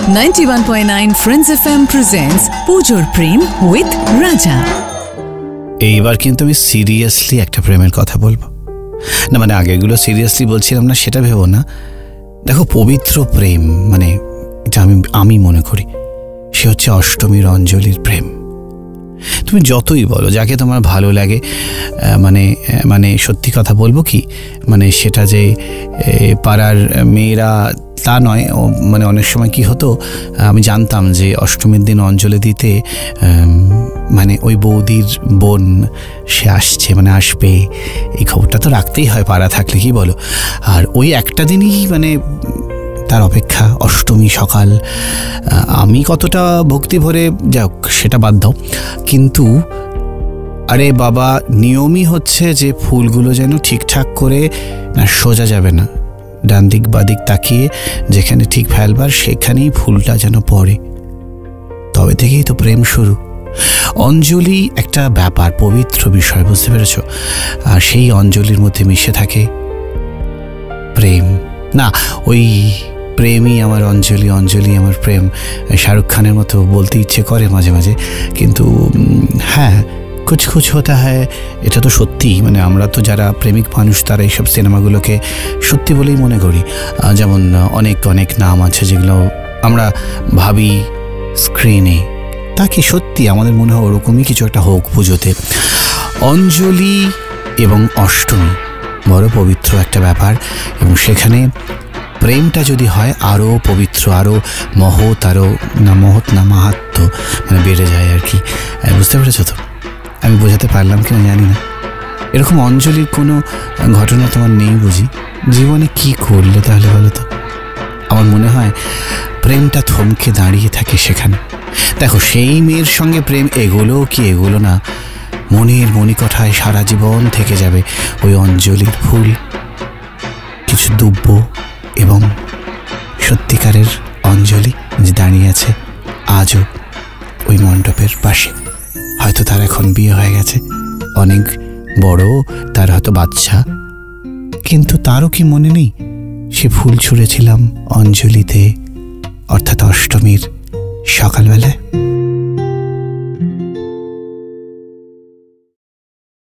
91.9 Friends FM presents Pujor Prem with Raja. এইবার কিন্তু আমি সিরিয়াসলি একটা প্রেমের কথা বলবো না, মানে আগেগুলো সিরিয়াসলি বলছিলাম না সেটা ভেবো না। দেখো, পবিত্র প্রেম মানে এটা আমি মনে করি সে হচ্ছে অষ্টমীর অঞ্জলির প্রেম। তুমি যতই বলো যাকে তোমার ভালো লাগে, মানে সত্যি কথা বলবো কি, মানে সেটা যে পাড়ার মেয়েরা তা নয়। মানে অনেক সময় কি হতো, আমি জানতাম যে অষ্টমীর দিন অঞ্জলি দিতে মানে ওই বৌদির বোন সে আসছে, মানে আসবে, এই খবরটা তো রাখতেই হয় পাড়া থাকলে, কি বলো। আর ওই একটা দিনই মানে তার অপেক্ষা, অষ্টমী সকাল। আমি কতটা ভক্তি ভরে যাক সেটা বাদ দাও, কিন্তু আরে বাবা, নিয়মই হচ্ছে যে ফুলগুলো যেন ঠিকঠাক করে না সোজা যাবে না, ডান দিক বাদিক তাকিয়ে যেখানে ঠিক ফেলবার সেখানেই ফুলটা যেন পড়ে, তবে থেকেই তো প্রেম শুরু। অঞ্জলি একটা ব্যাপার, পবিত্র বিষয়, বুঝতে পেরেছ? আর সেই অঞ্জলির মধ্যে মিশে থাকে প্রেম। না, ওই প্রেমই আমার অঞ্জলি, অঞ্জলি আমার প্রেম, শাহরুখ খানের মতো বলতে ইচ্ছে করে মাঝে মাঝে, কিন্তু হ্যাঁ, কুছ কুছ হতা হ্যায়, এটা তো সত্যি। মানে আমরা তো যারা প্রেমিক মানুষ তারা এইসব সিনেমাগুলোকে সত্যি বলেই মনে করি। যেমন অনেক অনেক নাম আছে যেগুলো আমরা ভাবি স্ক্রিনে, তা কি সত্যি আমাদের মনে হয় ওরকমই কিছু একটা হোক পুজোতে। অঞ্জলি এবং অষ্টমী বড় পবিত্র একটা ব্যাপার, এবং সেখানে প্রেমটা যদি হয় আরও পবিত্র, আরও মহৎ, আরও মাহাত্ম্য মানে বেড়ে যায় আর কি। বুঝতে পেরেছ তো? আমি বোঝাতে পারলাম কিনা জানি না। এরকম অঞ্জলির কোনো ঘটনা তোমার নেই বুঝি? জীবনে কি করলে তাহলে বলো তো? আমার মনে হয় প্রেমটা থমকে দাঁড়িয়ে থাকে সেখানে। দেখো, সেই মেয়ের সঙ্গে প্রেম এগোলো কি এগোলো না, মনের মণিকঠায় সারা জীবন থেকে যাবে ওই অঞ্জলির ফুল, কিছু দুব্য এবং সত্যিকারের অঞ্জলি যে দাঁড়িয়ে আছে আজও ওই মণ্ডপের পাশে। হয়তো তার এখন বিয়ে হয়ে গেছে, অনেক বড়, তার হয়তো বাচ্চা, কিন্তু তারও কি মনে নেই সে ফুল ছুঁড়েছিলাম অঞ্জলিতে, অর্থাৎ অষ্টমীর সকালবেলায়।